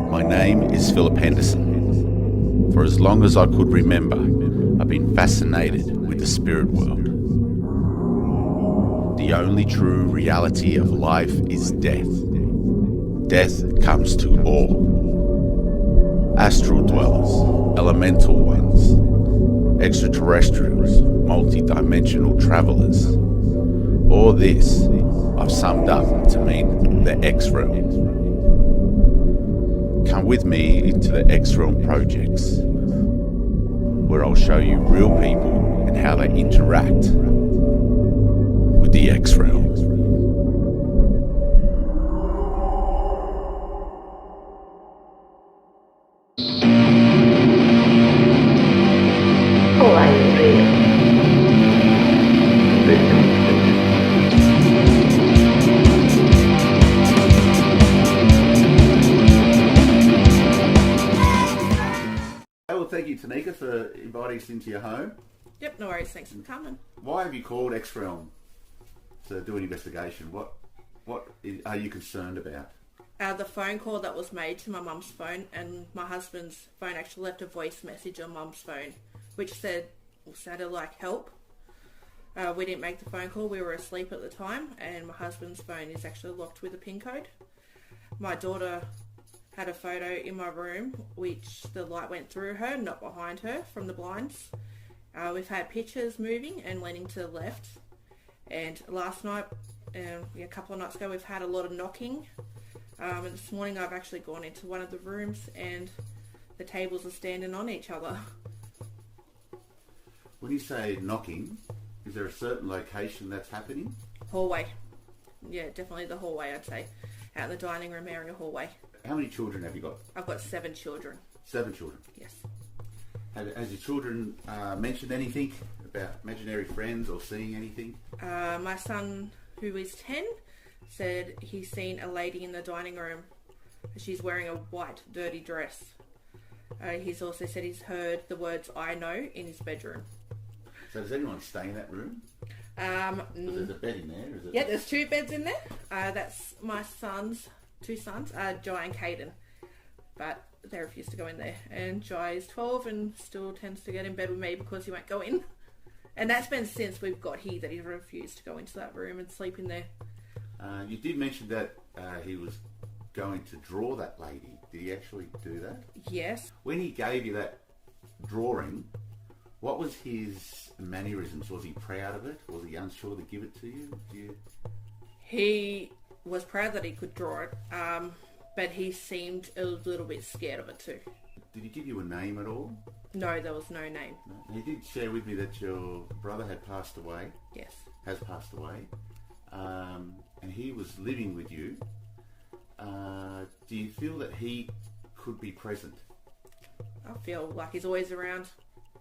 My name is Philip Henderson. For as long as I could remember, I've been fascinated with the spirit world. The only true reality of life is death. Death comes to all. Astral dwellers, elemental ones, extraterrestrials, multi-dimensional travelers. All this I've summed up to mean the XRealm. Come with me into the XRealm projects, where I'll show you real people and how they interact with the XRealm. Oh, are you real? Well, thank you, Tanika, for inviting us into your home. Yep, no worries. Thanks for coming. Why have you called XRealm to do an investigation? What are you concerned about? The phone call that was made to my mum's phone, and my husband's phone actually left a voice message on mum's phone, which sounded like help. We didn't make the phone call. We were asleep at the time, and my husband's phone is actually locked with a PIN code. My daughter had a photo in my room, which the light went through her, not behind her, from the blinds. We've had pictures moving and leaning to the left. And last night, a couple of nights ago, we've had a lot of knocking. And this morning I've actually gone into one of the rooms and the tables are standing on each other. When you say knocking, is there a certain location that's happening? Hallway. Yeah, definitely the hallway, I'd say. Out in the dining room area hallway. How many children have you got? I've got 7 children. 7 children? Yes. Has your children mentioned anything about imaginary friends or seeing anything? My son, who is 10, said he's seen a lady in the dining room. She's wearing a white, dirty dress. He's also said he's heard the words "I know" in his bedroom. So does anyone stay in that room? There's a bed in there, is it? Yeah, there's 2 beds in there. That's my two sons, Jai and Caden. But they refuse to go in there. And Jai is 12 and still tends to get in bed with me because he won't go in. And that's been since we've got here that he's refused to go into that room and sleep in there. You did mention that he was going to draw that lady. Did he actually do that? Yes. When he gave you that drawing, what was his mannerisms? Was he proud of it? Was he unsure to give it to you? He was proud that he could draw it, but he seemed a little bit scared of it too. Did he give you a name at all? No, there was no name. No. He did share with me that your brother had passed away. Yes. Has passed away. And he was living with you. Do you feel that he could be present? I feel like he's always around.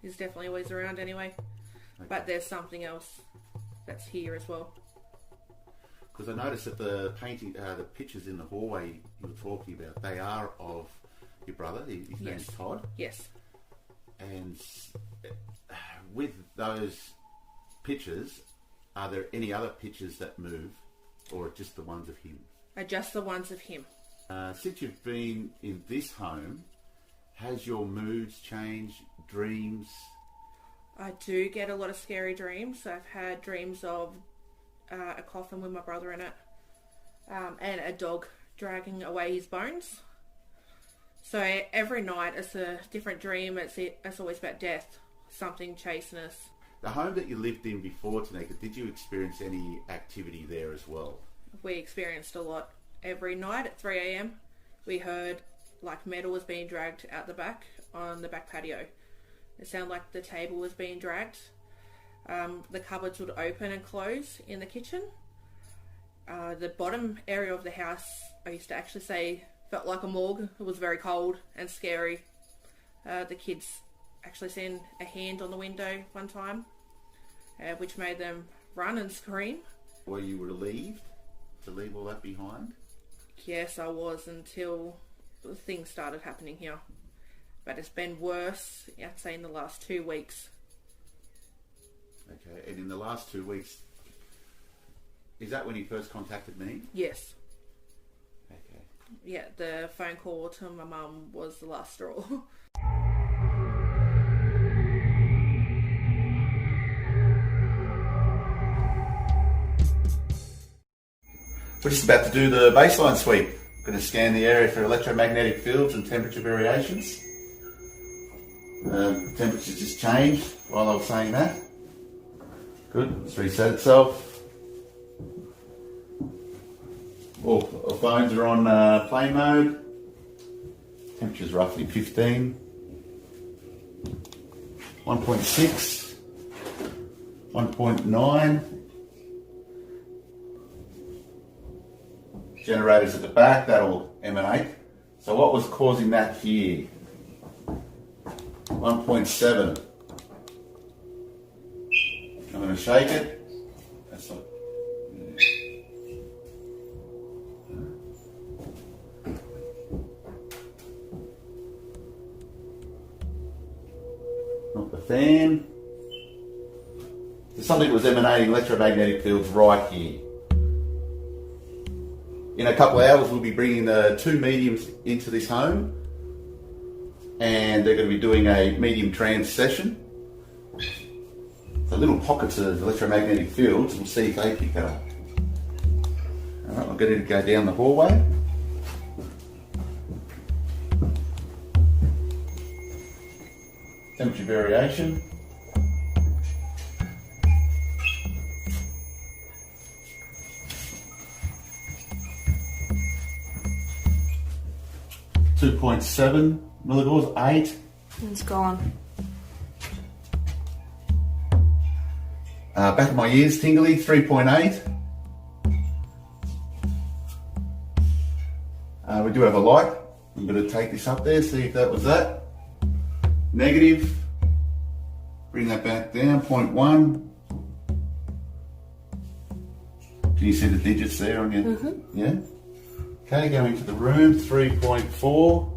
He's definitely always around anyway. Okay. But there's something else that's here as well. Because I noticed that the painting, the pictures in the hallway you were talking about, they are of your brother. His name's Todd. Yes. And with those pictures, are there any other pictures that move, or just the ones of him? Just the ones of him. Since you've been in this home, has your moods changed, dreams? I do get a lot of scary dreams. I've had dreams of a coffin with my brother in it, and a dog dragging away his bones. So every night it's a different dream. It's always about death, something chasing us. The home that you lived in before, Tanika, did you experience any activity there as well? We experienced a lot. Every night at 3 a.m. we heard like metal was being dragged out the back on the back patio. It sounded like the table was being dragged. The cupboards would open and close in the kitchen. The bottom area of the house, I used to actually say, felt like a morgue. It was very cold and scary. The kids actually seen a hand on the window one time, which made them run and scream. Were you relieved to leave all that behind? Yes, I was, until things started happening here. But it's been worse, I'd say, in the last 2 weeks. Okay, and in the last 2 weeks, is that when you first contacted me? Yes. Okay. yeah, the phone call to my mum was the last straw. We're just about to do the baseline sweep. Going to scan the area for electromagnetic fields and temperature variations. The temperature's just changed while I was saying that. Good, let's reset itself. All our phones are on plane mode. Temperature's roughly 15. 1.6. 1.9. Generators at the back, that'll emanate. So what was causing that here? 1.7. I'm going to shake it. That's not. Not the fan. There's something that was emanating electromagnetic fields right here. In a couple of hours, we'll be bringing the 2 mediums into this home, and they're going to be doing a medium trance session. So little pockets of electromagnetic fields, we'll see if they pick it up. Alright, I'm going to go down the hallway. Temperature variation. .7 milligauss, 8. It's gone. Back of my ears tingly, 3.8. We do have a light. I'm going to take this up there, see if that was that. Negative. Bring that back down, 0.1. Can you see the digits there on your... Mm-hmm. Yeah? Okay, going to the room, 3.4.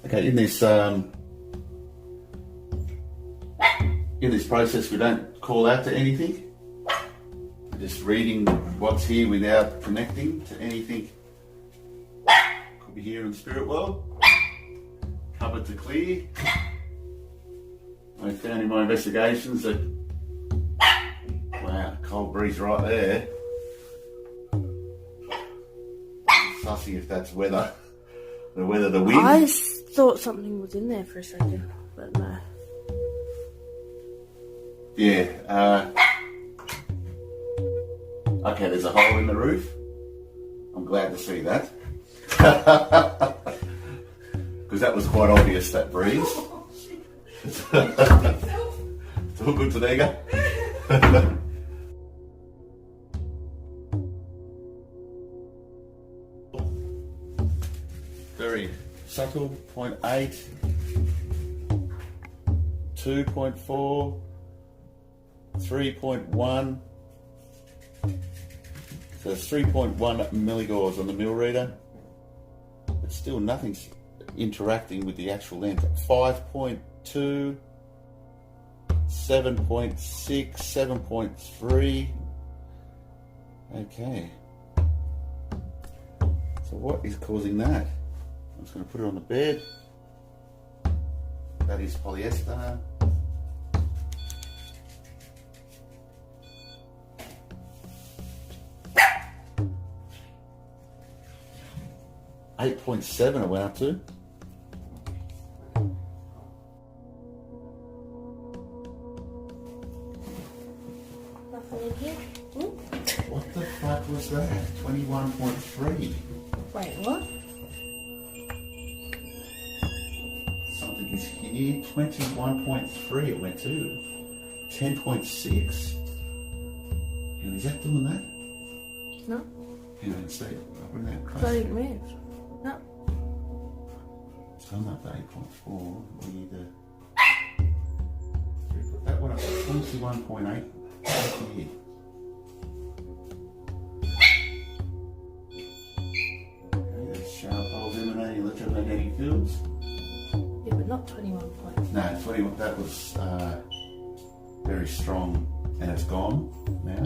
Okay, in this process, we don't call out to anything. We're just reading what's here without connecting to anything. Could be here in the spirit world. Covered to clear. I found in my investigations that, wow, cold breeze right there. Sussing if that's weather. The weather, the wind. I thought something was in there for a second, but no. Yeah. Okay, there's a hole in the roof. I'm glad to see that. Because that was quite obvious, that breeze. It's all good today, guy. Very subtle, 0.8, 2.4, 3.1. So it's 3.1 milligauss on the mil reader. But still nothing's interacting with the actual lens. 5.2, 7.6, 7.3. Okay. So what is causing that? I'm just going to put it on the bed. That is polyester. .7 it went up to. Nothing in here? What the fuck was that? 21.3. Wait, what? Something is here. 21.3 it went to. 10.6. And is that doing that? No, You don't see it. Bring that across. I didn't move. No. So I'm up to 8.4. We need to put that one up to 21.8. Here. Okay, there's sharp holes emanating electromagnetic fields. Yeah, but not 21.5. No, 21. That was very strong, and it's gone now.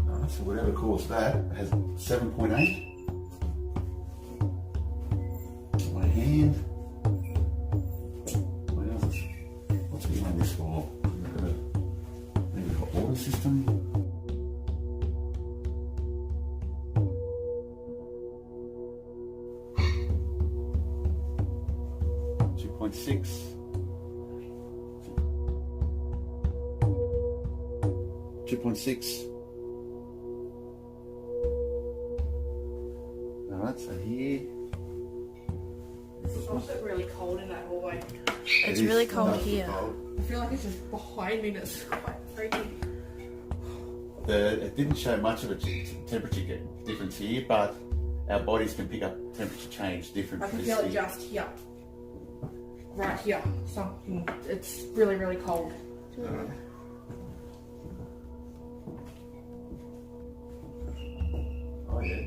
Alright, so whatever caused that has 7.8. My hand. What else? What's behind this wall? Maybe hot water system. 2.6. Alright, so here. It's also really cold in that hallway. It's really cold here. I feel like it's just behind me and it's quite freaky. It didn't show much of a temperature difference here, but our bodies can pick up temperature change different. I can feel it just here. Right here. Something. It's really, really cold. Oh yeah.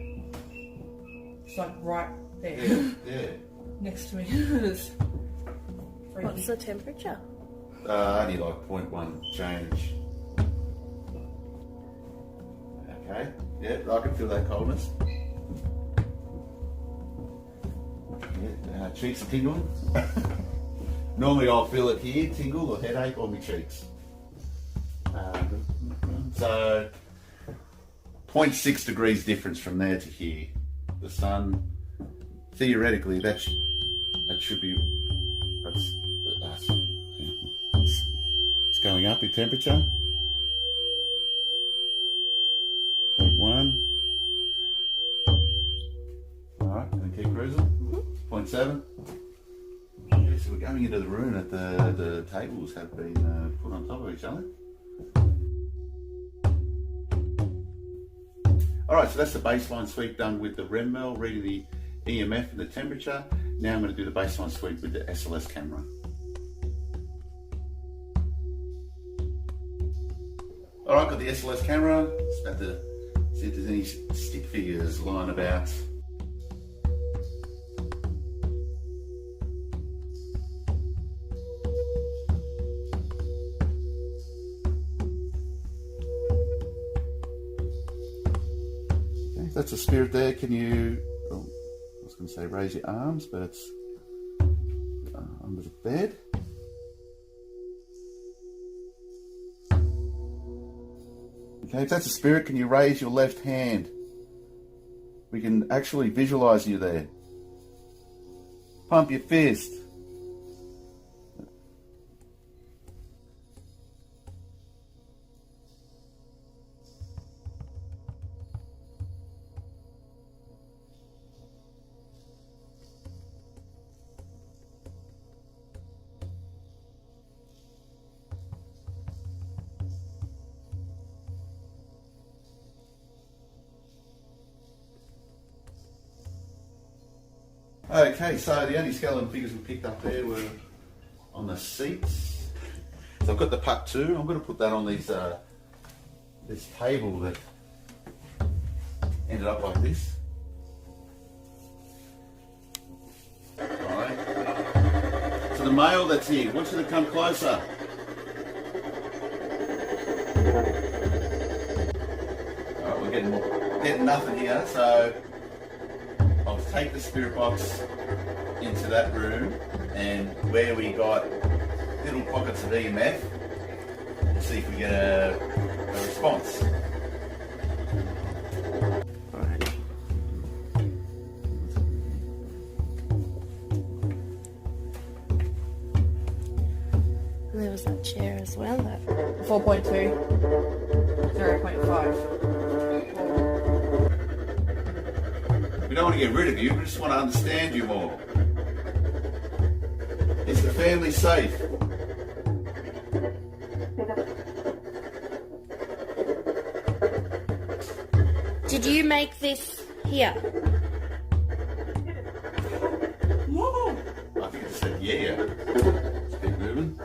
It's like right there. Yeah. Next to me. It's freaky. What's the temperature? Only like 0.1 change. Okay. Yeah, I can feel that coldness. Yeah, cheeks are tingling. Normally I'll feel it here, tingle or headache on my cheeks. So 0.6 degrees difference from there to here. The sun, theoretically, that should be. It's going up in temperature. 0.1. Alright, gonna keep cruising. 0.7. Okay, so we're going into the room that the tables have been put on top of each other. Alright, so that's the baseline sweep done with the REM reading the EMF and the temperature. Now I'm going to do the baseline sweep with the SLS camera. Alright, got the SLS camera. Just about to see if there's any stick figures lying about. Okay, if that's a spirit there, can you, oh, I was going to say raise your arms, but it's under the bed. Okay, if that's a spirit, can you raise your left hand? We can actually visualize you there. Pump your fist. Okay, so the only skeleton figures we picked up there were on the seats. So I've got the puck too. I'm going to put that on these this table that ended up like this. Alright. So the male that's here, I want you to come closer. Alright, we're getting nothing here, so I'll take the spirit box into that room, and where we got little pockets of EMF, we'll see if we get a response. Alright. And there was that chair as well. That 4.2. 0.5. We don't want to get rid of you, we just want to understand you more. Is the family safe? Did you make this here? Whoa! I think it said yeah. Let's keep moving.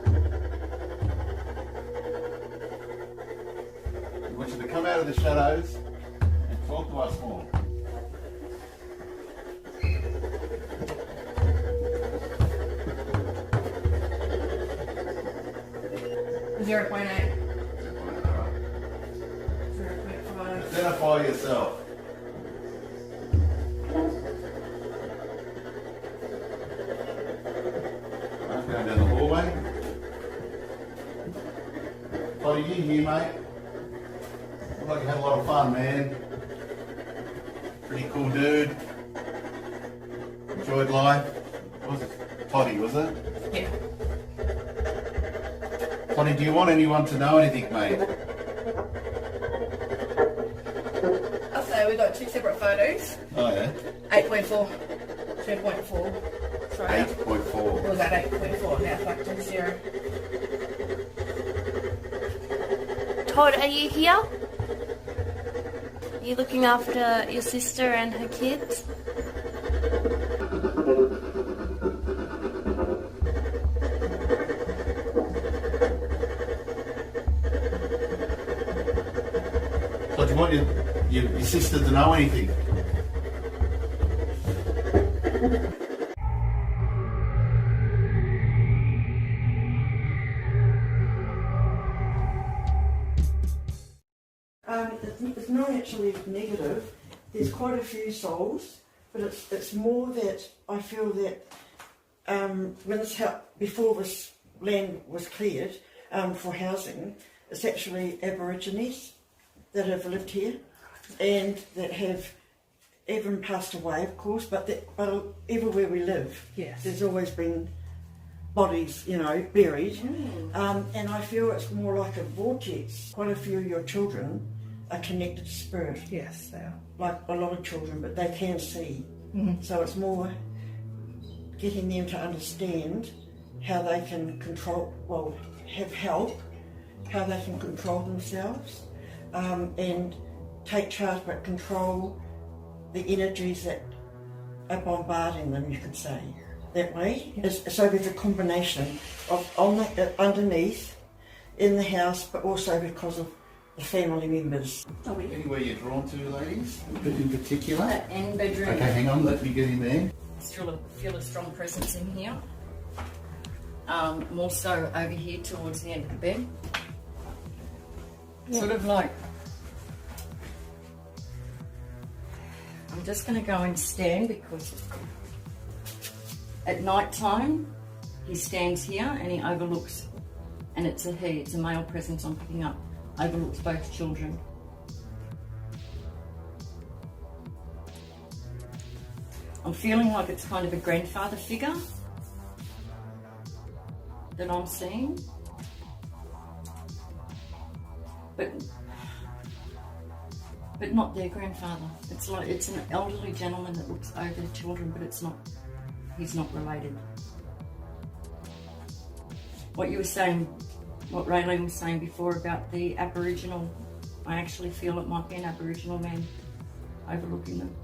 We want you to come out of the shadows and talk to us more. 0.8. 0.5. Identify yourself. Right, going down the hallway. What are you here, mate? Look like you had a lot of fun, man. Pretty cool dude. Enjoyed life. What was it? Toddy, was it? Yeah. Toddy, do you want anyone to know anything, mate? I'll say we got 2 separate photos. Oh, yeah? 8.4. 2.4. Sorry. 8.4. It was at 8.4, now back to 0. Todd, are you here? Are you looking after your sister and her kids? So do you want your sister to know anything? It's not actually negative. There's quite a few souls, but it's more that I feel that when before this land was cleared for housing, it's actually Aborigines that have lived here and that have even passed away, of course. But everywhere we live, Yes. there's always been bodies, buried. And I feel it's more like a vortex. Quite a few of your children are connected to spirit, Yes, they are. like a lot of children, but they can see. So it's more getting them to understand how they can have help, how they can control themselves, and take charge, but control the energies that are bombarding them, you could say. That way. So there's a combination of underneath, in the house, but also because of the family members. Anywhere you're drawn to, ladies, in particular? That end bedroom. Okay, hang on, let me get in there. Still feel a strong presence in here. More so over here towards the end of the bed. Sort of like, I'm just going to go and stand because at night time he stands here and he overlooks, and it's a male presence I'm picking up, overlooks both children. I'm feeling like it's kind of a grandfather figure that I'm seeing. But not their grandfather. It's an elderly gentleman that looks over the children, but he's not related. What you were saying, what Raylene was saying before about the Aboriginal, I actually feel it might be an Aboriginal man overlooking them.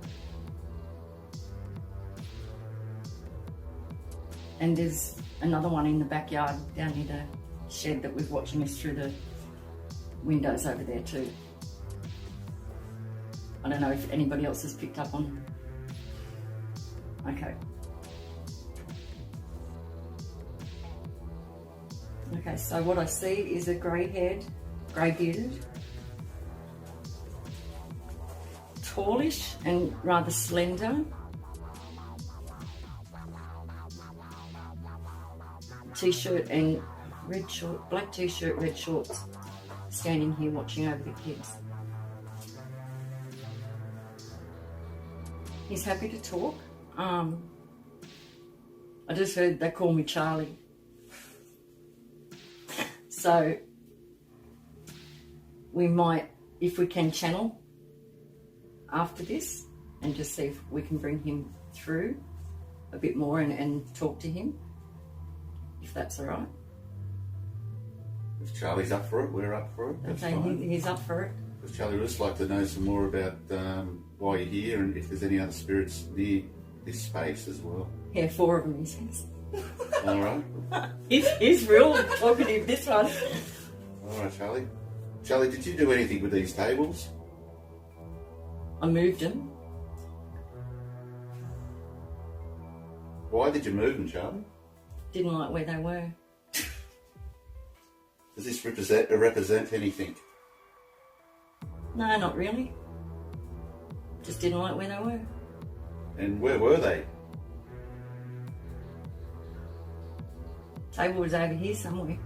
And there's another one in the backyard down near the shed that was watching us through the windows over there too. I don't know if anybody else has picked up on. Okay. Okay, so what I see is a grey-haired, grey-bearded, tallish and rather slender, t-shirt and black t-shirt, red shorts, standing here watching over the kids. He's happy to talk. I just heard they call me Charlie. So we might, if we can, channel after this and just see if we can bring him through a bit more and talk to him, if that's all right. If Charlie's up for it, we're up for it. That's Okay, fine. he's up for it. Because Charlie would just like to know some more about why you're here and if there's any other spirits near this space as well. Yeah, 4 of them, he says. All right. He's real talkative, this one. All right, Charlie. Charlie, did you do anything with these tables? I moved them. Why did you move them, Charlie? Didn't like where they were. Does this represent anything? No, not really. Just didn't like where they were. And where were they? Table was over here somewhere.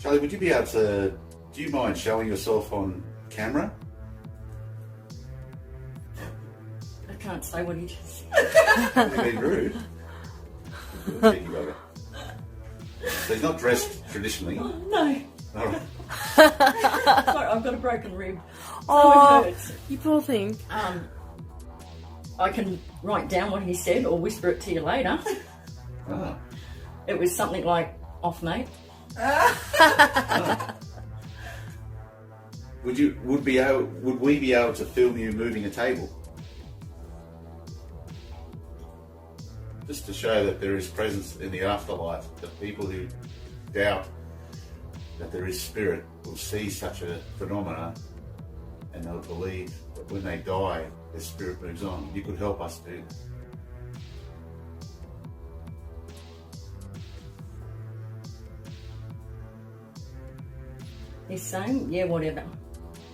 Charlie, would you be able to, do you mind showing yourself on camera? I can't say what he just said. You're being rude. Cheeky bugger. So he's not dressed traditionally. Oh, no. All right. Sorry, I've got a broken rib. So Oh, it hurts. you poor thing. I can write down what he said or whisper it to you later. Ah. It was something like, off mate. Would we be able to film you moving a table? Just to show that there is presence in the afterlife, that people who doubt that there is spirit will see such a phenomena and they'll believe that when they die, their spirit moves on. You could help us do that. He's saying, yeah, whatever.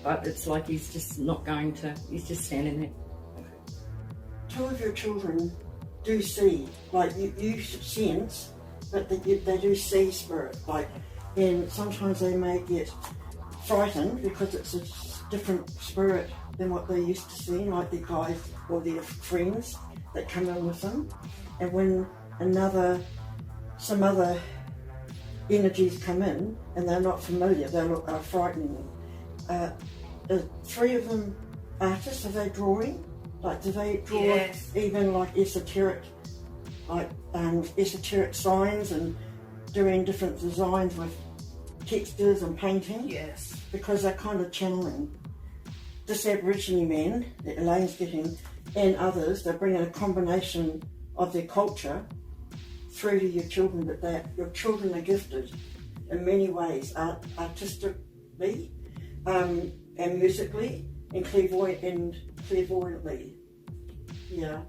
But it's like he's just not going to, he's just standing there. Two of your children do see, like you sense, but they do see spirit. Like, and sometimes they may get frightened because it's a different spirit than what they're used to seeing, like their guys or their friends that come in with them. And when some other energies come in and they're not familiar, they look frightening. The three of them artists, are they drawing? Like, do they draw Yes. even like esoteric signs and doing different designs with textures and painting? Yes. Because they're kind of channeling this Aborigine man that Elaine's getting and others. They're bringing a combination of their culture through to your children, but your children are gifted in many ways, artistically and musically and clairvoyantly. Yeah.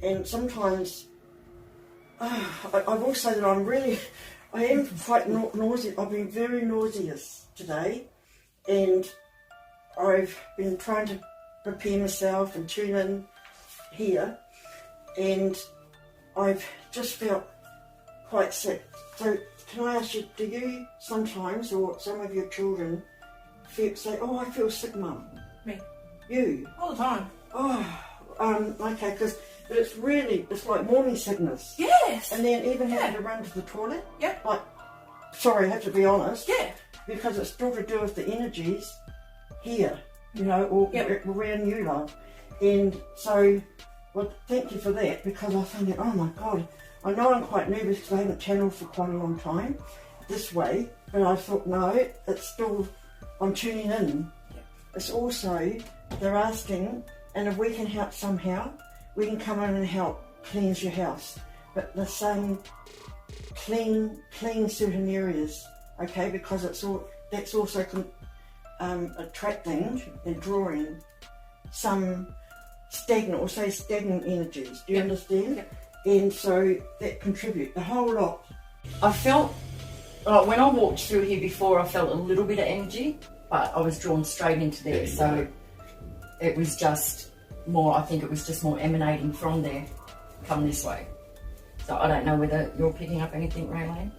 And sometimes I will say that I am quite nauseous. I've been very nauseous today, and I've been trying to prepare myself and tune in here, and I've just felt quite sick. So can I ask you, do you sometimes, or some of your children, say, oh, I feel sick, Mum? Me. You? All the time. Oh, okay, but it's like morning sickness. Yes. And then even having to run to the toilet. Yeah. Like, sorry, I have to be honest. Yeah. Because it's still to do with the energies here, or Yep. around you, love. And so, well, thank you for that, because I was thinking, oh my God, I know I'm quite nervous because I haven't channeled for quite a long time this way, but I thought, no, it's still, I'm tuning in. Yep. It's also, they're asking, and if we can help somehow, we can come in and help cleanse your house. But the same, clean certain areas, okay? Because that's also attracting and drawing some stagnant energies. Do you understand? Yep. And so that contribute the whole lot. I felt, when I walked through here before, I felt a little bit of energy, but I was drawn straight into there, so it was just more, I think it was just more emanating from there, come this way. So I don't know whether you're picking up anything, Raylene?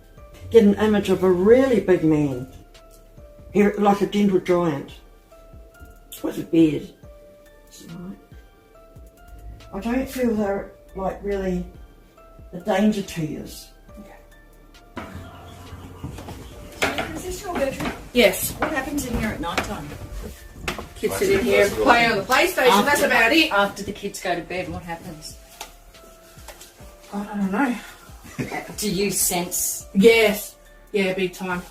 Get an image of a really big man, like a dental giant, with a beard. It's all right. I don't feel they're like really a danger to you. Is this your bedroom? Yes. What happens in here at night time? Kids sit in here, play on the PlayStation. That's about it. After the kids go to bed, what happens? I don't know. Do you sense Yes. Yeah, big time.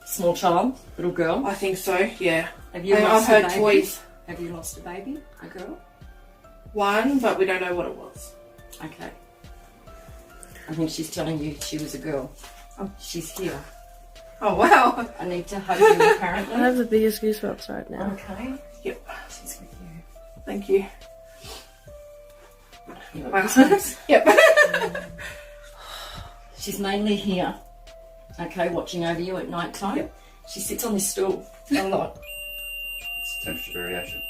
small child, little girl? I think so. Yeah. Have you I've lost heard a baby? toys. Have you lost a baby? A girl? One, but we don't know what it was. Okay. I think she's telling you she was a girl. Oh, she's here. Oh wow. I need to hug you apparently. I have the biggest goosebumps right now. Okay. Yep. She's with you. Thank you. Yep. She's mainly here, okay, watching over you at night time. Yep. She sits on this stool a lot. It's temperature variation.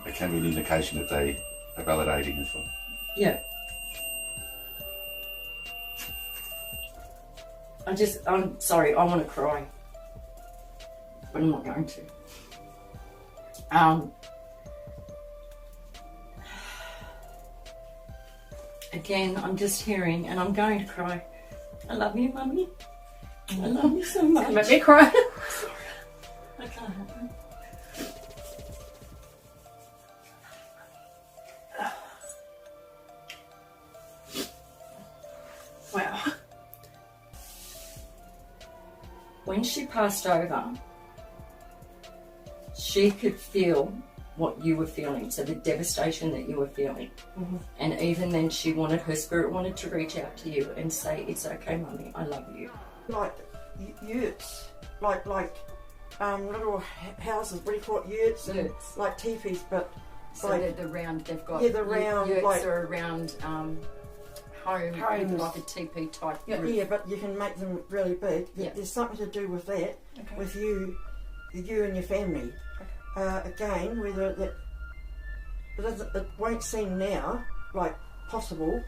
It can be an indication that they are validating as well. Yeah. I'm sorry, I want to cry. But I'm not going to. Again, I'm just hearing, and I'm going to cry. I love you, Mummy. I love you so much. Make me cry. I can't help it. Wow. When she passed over, she could feel what you were feeling, so the devastation that you were feeling. Mm-hmm. And even then her spirit wanted to reach out to you and say, it's okay, Mummy, I love you. Like yurts, like little houses. What do you call it? Yurts, and Yurts. like teepees, but So like they're the round, they've got, Yeah, the round, yurts like- are around home, Homes. with like a teepee type roof. yeah, but you can make them really big. Yeah. There's something to do with that, Okay. with you and your family. Again, whether that it won't seem now like possible,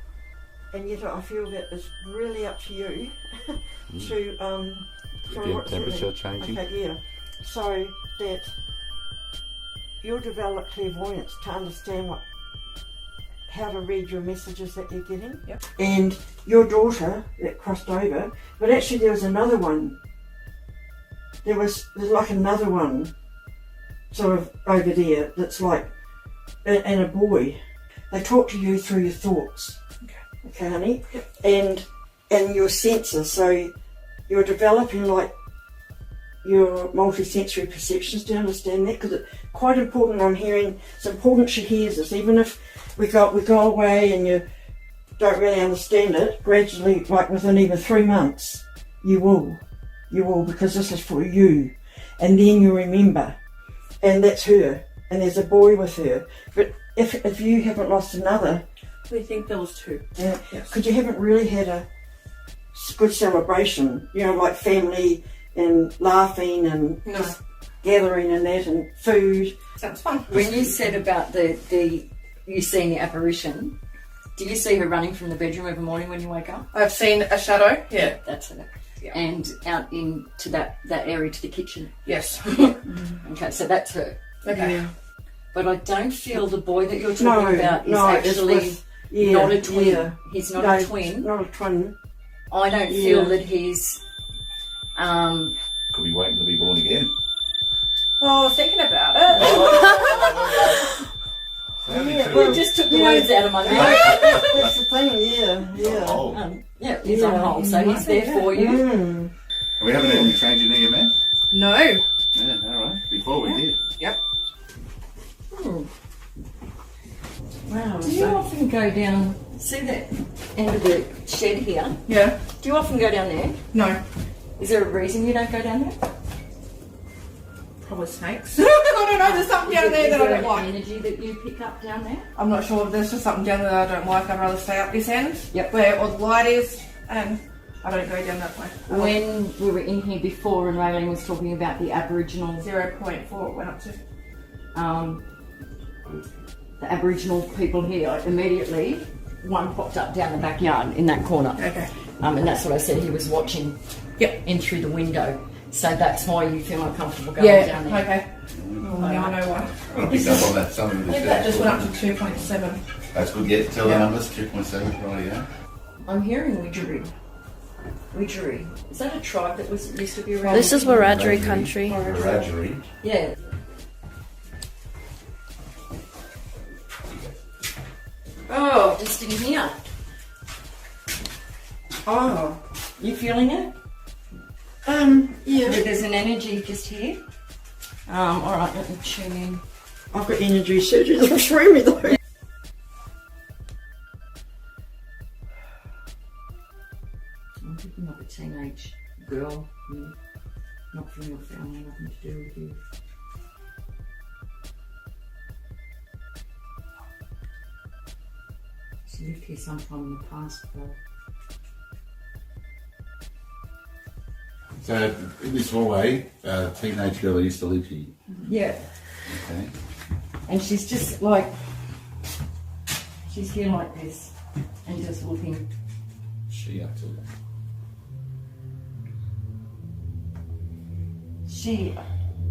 and yet I feel that it's really up to you to for Again, what's temperature happening. changing. Okay, yeah. So that you'll develop clairvoyance to understand how to read your messages that you're getting. Yep. And your daughter that crossed over, but actually there was another one. There's like another one sort of over there that's like, and a boy. They talk to you through your thoughts. Okay, honey? And your senses. So you're developing like your multi-sensory perceptions. Do you understand that? Because it's quite important. I'm hearing it's important she hears this. Even if we go away and you don't really understand it, gradually, like within even 3 months, you will, because this is for you. And then you remember, and that's her, and there's a boy with her. But if you haven't lost another, We think there was 2. yeah, Yes. because you haven't really had a good celebration, like family and laughing and No. just gathering and that and food. Sounds fun. When you said about you seeing the apparition, do you see her running from the bedroom every morning when you wake up? I've seen a shadow. Yeah. That's it. Yeah. And out into that area to the kitchen. Yes. Okay, so that's her. Okay. Yeah. But I don't feel the boy that you're talking about is it's actually with- yeah, not a twin. yeah. He's not No, a twin. Not a twin. I don't Yeah. feel that he's Could be waiting to be born again. Well, I was thinking about it. Yeah, you just took the words out of my mouth. That's the thing, yeah. Oh. Yeah, he's on hold, so he's there for you. Mm. We haven't had any change in your mouth? No. Yeah, alright. Before we did. Yep. Hmm. Wow. Do you often go down, see that end of the shed here? Yeah. Do you often go down there? No. Is there a reason you don't go down there? Probably snakes. I don't know. There's something down there that I don't Is there like. an energy that you pick up down there? I'm not sure. There's just something down there that I don't like. I'd rather stay up this end. Yep. Where all the light is, and I don't go down that way. When we were in here before and Raylene was talking about the Aboriginal 0.4 it went up to. The Aboriginal people here, immediately one popped up down the backyard in that corner. Okay. And that's what I said, he was watching Yep. in through the window. So that's why you feel uncomfortable going Yeah. down there. Okay. Well, now I know why. I picked up on that. Some of I the think that just went up to 2.7. That's good. Yeah, tell the Yeah. numbers. 2.7. Right, yeah. I'm hearing Widgery. Widgery. Is that a tribe that used to be around? This is Wiradjuri country. Wiradjuri. Yeah. Oh, just in here. Oh. You feeling it? Yeah. There's an energy just here. Alright, let me tune in. I've got energy surgery through me though. I'm picking up a teenage girl, not from your family, nothing to do with you. lived here sometime in the past, though. So in this hallway, a teenage girl used to live here. Yeah. Okay. And she's just like, she's here like this and just looking. She up to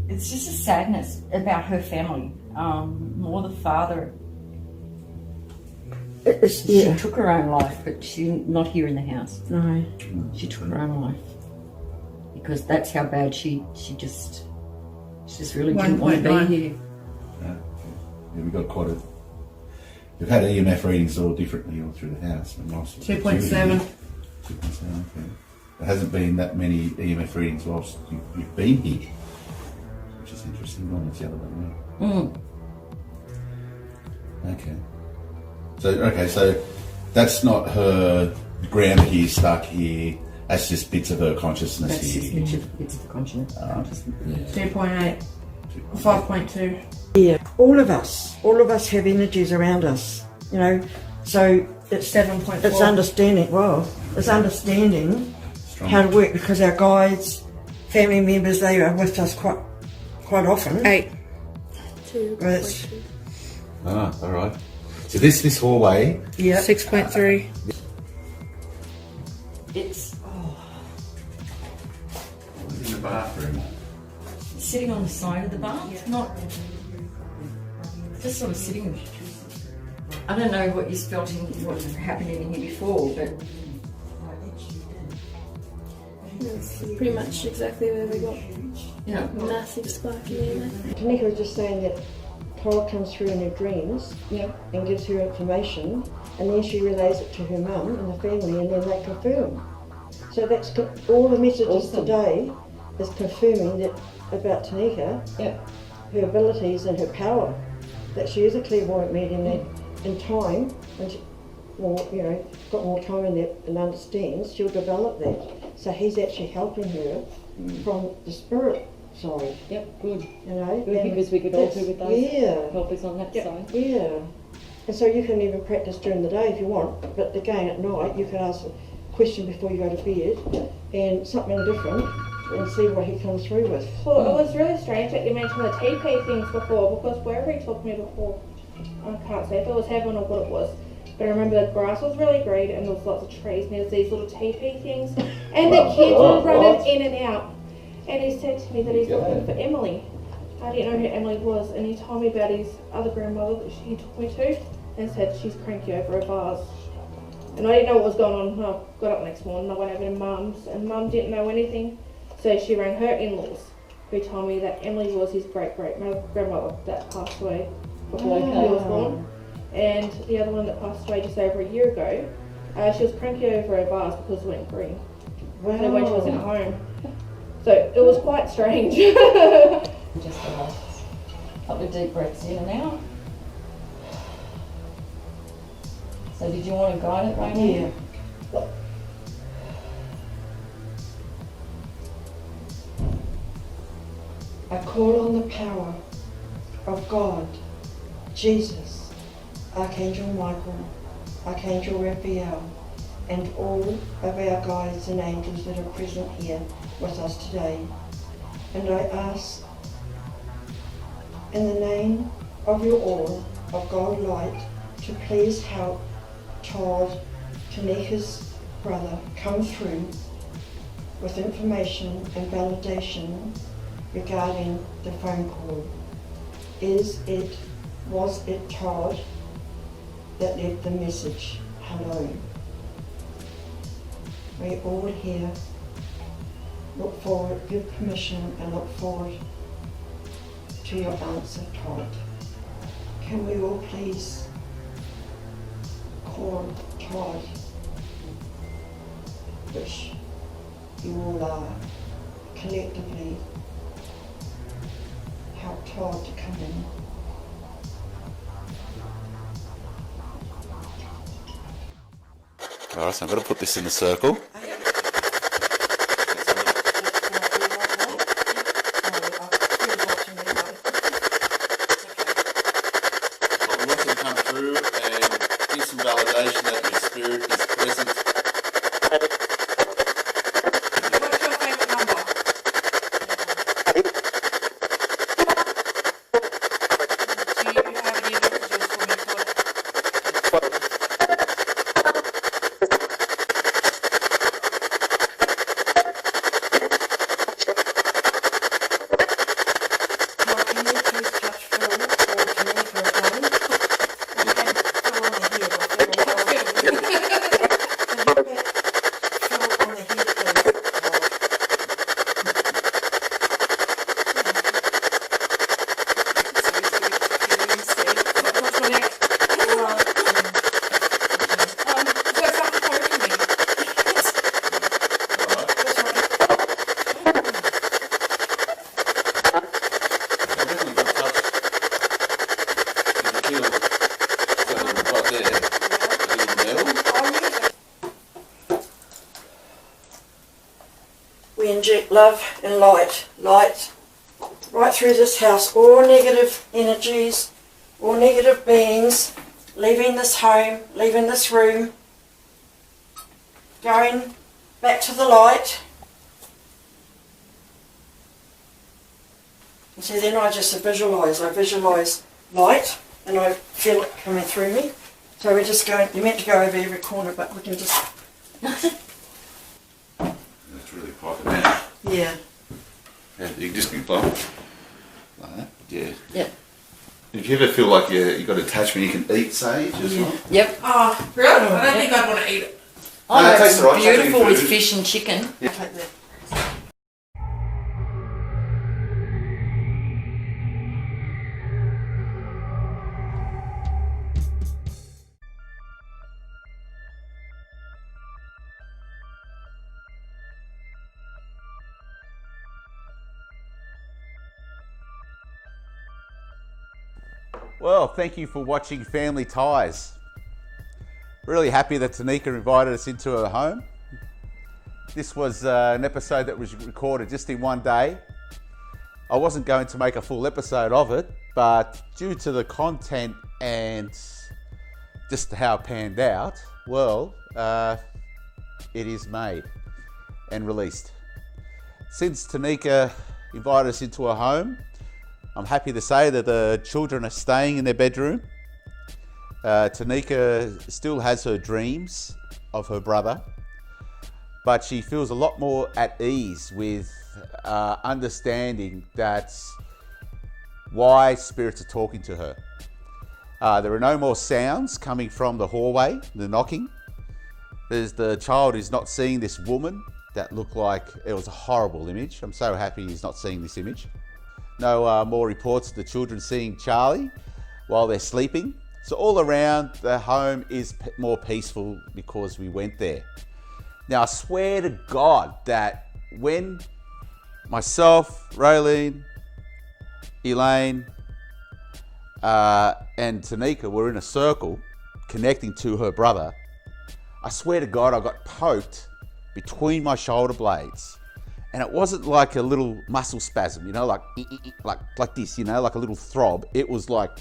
It's just a sadness about her family. More the father. She took her own life, but she's not here in the house. No. She took her own life because that's how bad she just really didn't want to 1.9. be here. Yeah, we've got quite a. We've had EMF readings all differently all through the house. 2.7. 2.7. Okay. There hasn't been that many EMF readings whilst you've been here, which is interesting. Normally it's the other way around. Okay. So that's not her grounded here, stuck here. That's just bits of her consciousness That's just here. bits of the consciousness. 2.8. 5.2. Yeah, all of us have energies around us, you know, so it's 7.4. It's understanding, it's understanding Strong. how to work, because our guides, family members, they are with us quite often. 8. Well, it's, Ah, all right. So this hallway. yeah. 6.3. It's In the bathroom. sitting on the side of the bath, not just sort of sitting. I don't know what you felt in what happened in here before, but That's pretty much exactly where we got you know, massive spark in there. Tanika was just saying that Todd comes through in her dreams and gives her information, and then she relays it to her mum and the family, and then they confirm. So that's all the messages Awesome. today is confirming that about Tanika, her abilities and her power, that she is a clairvoyant medium that in time, when she, got more time in that and understands, she'll develop that. So he's actually helping her from the spirit side. Yep, good. You know, Good, and because we could all do with those Yeah, helpers on that side. yeah. And so you can even practice during the day if you want, but again at night you can ask a question before you go to bed and something different and see what he comes through with. Well, it was really strange that you mentioned the TP things before, because wherever he took me before, I can't say if it was heaven or what it was, but I remember the grass was really green and there was lots of trees and there was these little TP things, and the kids were running in and out. And he said to me that he's looking for Emily. I didn't know who Emily was, and he told me about his other grandmother that he took me to, and said she's cranky over a vase. And I didn't know what was going on. I got up next morning, I went over to Mum's, and Mum didn't know anything. So she rang her in-laws, who told me that Emily was his great-great-grandmother that passed away before he was born. And the other one that passed away just over a year ago, she was cranky over a vase because it went green. Wow. So when she was at home. So it was quite strange. Just a couple of deep breaths in and out. So did you want to guide it right now? Yeah. I call on the power of God, Jesus, Archangel Michael, Archangel Raphael, and all of our guides and angels that are present here with us today. And I ask, in the name of you all, of God Light, to please help Todd, Tanika's brother, come through with information and validation regarding the phone call. Was it Todd that left the message, hello? We all here look forward, give permission and look forward to your answer, Todd. Can we all please call Todd, which you all are, collectively help Todd to come in. All right, so I'm going to put this in the circle. I want you to come through and give some validation visualization that your spirit is present. What's your favourite number? Do you have any messages for me, Todd? Well, can you please touch Phil or Tanika again? Okay, Phil on the head or Phil on the head. Can you get Phil on the head, please? What's your neck? Is that something poking me? Definitely good touch. You can feel something right there. A little metal. We inject love and light right through this house. All negative energies, all negative beings, leaving this home, leaving this room, going back to the light. And so then I just visualise light and I feel it coming through me. So we're just going, you're meant to go over every corner, but we can just, That's really popping out. yeah. Yeah, you can just be like that. Yeah. Yep. If you ever feel like you got attachment, you can eat sage as well. Yep. Oh, really? I don't think I'd want to eat it. Oh, No, it it's tastes alright, it's beautiful like with food. fish and chicken. I'll take that. Well, thank you for watching Family Ties. Really happy that Tanika invited us into her home. This was an episode that was recorded just in one day. I wasn't going to make a full episode of it, but due to the content and just how it panned out, well, it is made and released. Since Tanika invited us into her home, I'm happy to say that the children are staying in their bedroom. Tanika still has her dreams of her brother, but she feels a lot more at ease with understanding that's why spirits are talking to her. There are no more sounds coming from the hallway, the knocking. The child is not seeing this woman that looked like it was a horrible image. I'm so happy he's not seeing this image. No more reports of the children seeing Charlie while they're sleeping. So all around, the home is more peaceful because we went there. Now, I swear to God that when myself, Raylene, Elaine, and Tanika were in a circle connecting to her brother, I swear to God I got poked between my shoulder blades. And it wasn't like a little muscle spasm, you know, like this, you know, like a little throb. It was like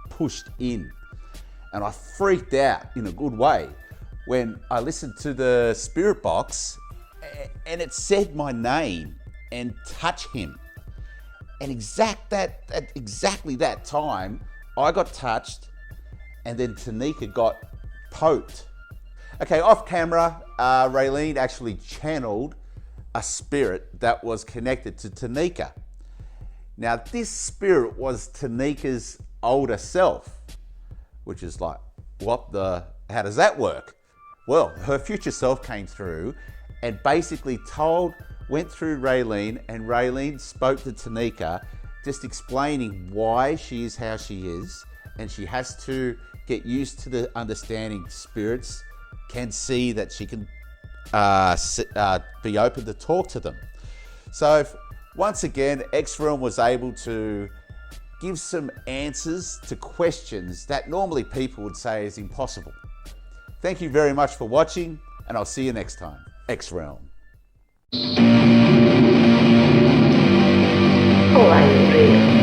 pushed in. And I freaked out in a good way when I listened to the spirit box and it said my name and touch him. And exactly that time, I got touched and then Tanika got poked. Okay, off camera, Raylene actually channeled a spirit that was connected to Tanika. Now, this spirit was Tanika's older self, which is like, how does that work? Well, her future self came through and basically went through Raylene, and Raylene spoke to Tanika, just explaining why she is how she is, and she has to get used to the understanding spirits can see that she can be open to talk to them. So once again, XRealm was able to give some answers to questions that normally people would say is impossible. Thank you very much for watching, and I'll see you next time. XRealm. Oh, I am real.